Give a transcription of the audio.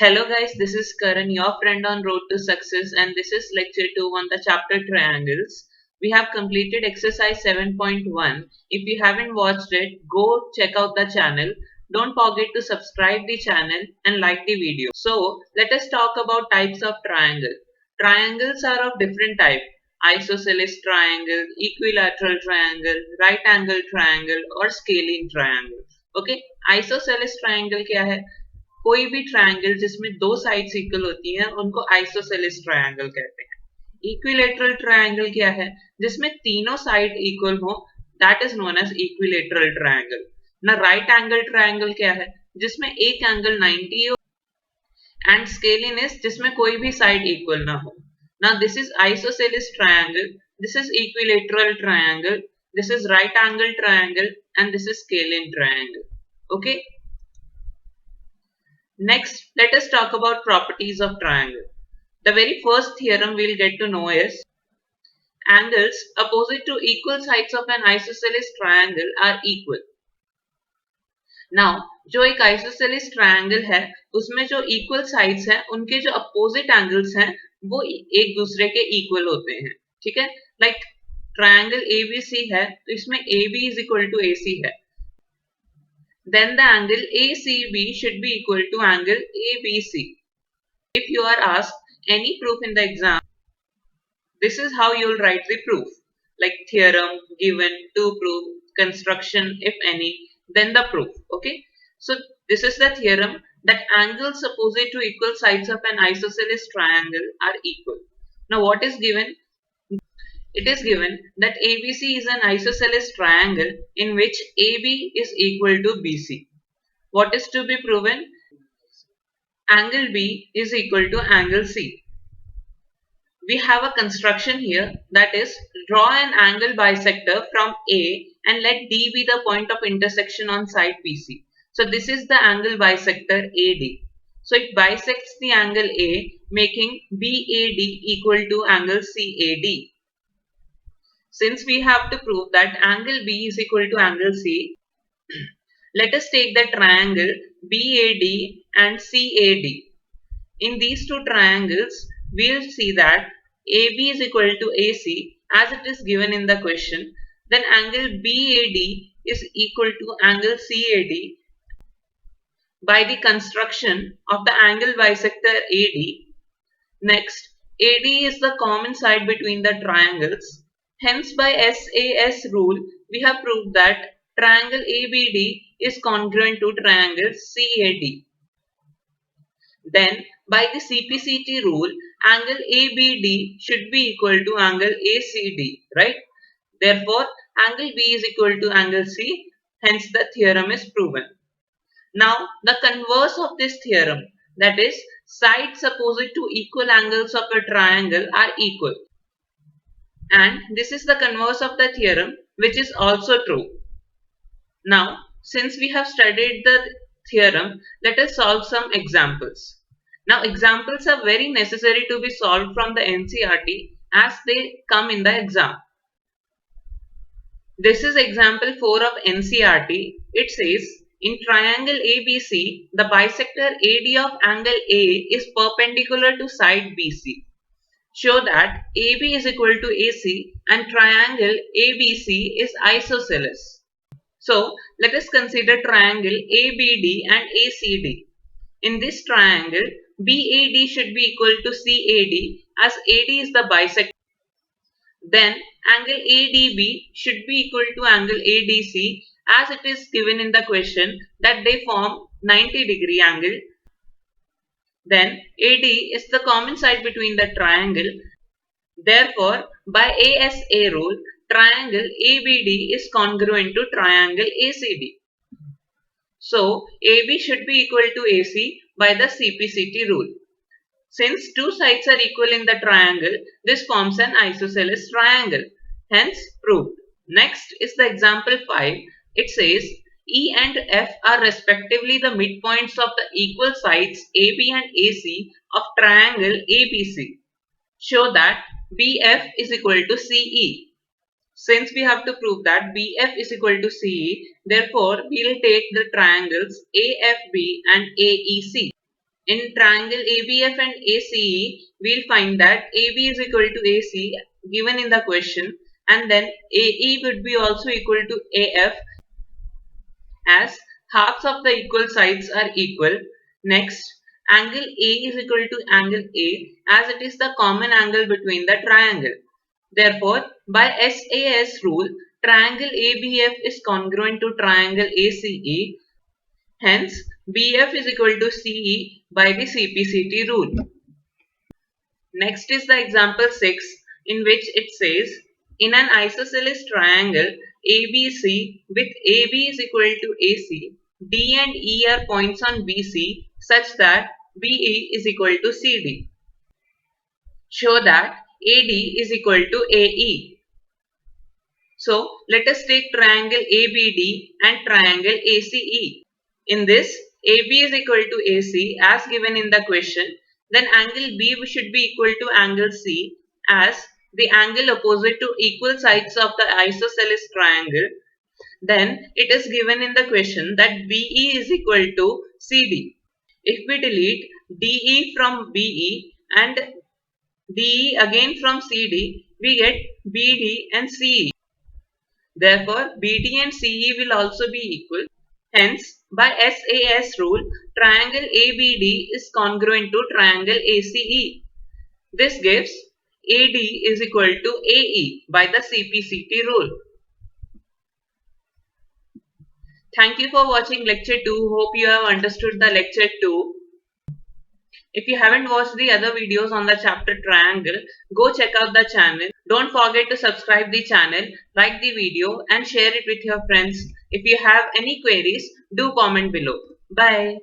Hello guys, this is Karan, your friend on Road to Success, and this is lecture 2 on the chapter Triangles. We have completed exercise 7.1. If you haven't watched it, go check out the channel. Don't forget to subscribe the channel and like the video. So, let us talk about types of triangle. Triangles are of different type. Isosceles triangle, equilateral triangle, right angle triangle or scalene triangle. Okay, isosceles triangle क्या है? कोई भी triangle जिसमें दो sides equal होती हैं उनको isosceles triangle कहते हैं। इक्विलेटरल ट्रायंगल क्या है? जिसमें तीनों साइड इक्वल हो, that is known as equilateral triangle. ना राइट एंगल ट्रायंगल क्या है? जिसमें एक एंगल 90 हो, एंड स्केलिन इज जिसमें कोई भी साइड इक्वल ना हो। ना this is isosceles triangle, this is equilateral triangle, this is right angle triangle and this is scalene triangle. Okay, next, let us talk about properties of triangle. The very first theorem we'll get to know is angles opposite to equal sides of an isosceles triangle are equal. Now, जो एक isosceles triangle है उसमें जो equal sides हैं उनके जो opposite angles हैं वो एक दूसरे के equal होते हैं। ठीक है, like triangle ABC है तो इसमें AB is equal to AC है, then the angle ACB should be equal to angle ABC. If you are asked any proof in the exam, this is how you will write the proof, like theorem, given, to prove, construction, if any, then the proof. Okay, so this is the theorem that angles opposite to equal sides of an isosceles triangle are equal. Now what is given? It is given that ABC is an isosceles triangle in which AB is equal to BC. What is to be proven? Angle B is equal to angle C. We have a construction here, that is, draw an angle bisector from A and let D be the point of intersection on side BC. So this is the angle bisector AD. So it bisects the angle A, making BAD equal to angle CAD. Since we have to prove that angle B is equal to angle C, let us take the triangle BAD and CAD. In these two triangles, we will see that AB is equal to AC as it is given in the question. Then angle BAD is equal to angle CAD by the construction of the angle bisector AD. Next, AD is the common side between the triangles. Hence, by SAS rule, we have proved that triangle ABD is congruent to triangle CAD. Then, by the CPCT rule, angle ABD should be equal to angle ACD, right? Therefore, angle B is equal to angle C, hence the theorem is proven. Now, the converse of this theorem, that is, sides opposite to equal angles of a triangle are equal. And this is the converse of the theorem, which is also true. Now, since we have studied the theorem, let us solve some examples. Now, examples are very necessary to be solved from the NCERT as they come in the exam. This is example 4 of NCERT. It says, in triangle ABC, the bisector AD of angle A is perpendicular to side BC. Show that AB is equal to AC and triangle ABC is isosceles. So, let us consider triangle ABD and ACD. In this triangle, BAD should be equal to CAD as AD is the bisector. Then, angle ADB should be equal to angle ADC as it is given in the question that they form 90-degree angle. Then, AD is the common side between the triangle. Therefore, by ASA rule, triangle ABD is congruent to triangle ACD. So, AB should be equal to AC by the CPCT rule. Since two sides are equal in the triangle, this forms an isosceles triangle. Hence, proved. Next is the example 5. It says, E and F are respectively the midpoints of the equal sides AB and AC of triangle ABC. Show that BF is equal to CE. Since we have to prove that BF is equal to CE, therefore we will take the triangles AFB and AEC. In triangle ABF and ACE, we'll find that AB is equal to AC given in the question, and then AE would be also equal to AF as halves of the equal sides are equal. Next, angle A is equal to angle A as it is the common angle between the triangle. Therefore, by SAS rule, triangle ABF is congruent to triangle ACE. Hence, BF is equal to CE by the CPCT rule. Next is the example 6, in which it says, in an isosceles triangle ABC with AB is equal to AC, D and E are points on BC such that BE is equal to CD. Show that AD is equal to AE. So, let us take triangle ABD and triangle ACE. In this, AB is equal to AC as given in the question, then angle B should be equal to angle C as the angle opposite to equal sides of the isosceles triangle. Then it is given in the question that BE is equal to CD. If we delete DE from BE and DE again from CD, we get BD and CE. Therefore, BD and CE will also be equal. Hence, by SAS rule, triangle ABD is congruent to triangle ACE. This gives AD is equal to AE by the CPCT rule. Thank you for watching lecture 2. Hope you have understood the lecture 2. If you haven't watched the other videos on the chapter triangle, go check out the channel. Don't forget to subscribe the channel, like the video and share it with your friends. If you have any queries, do comment below. Bye.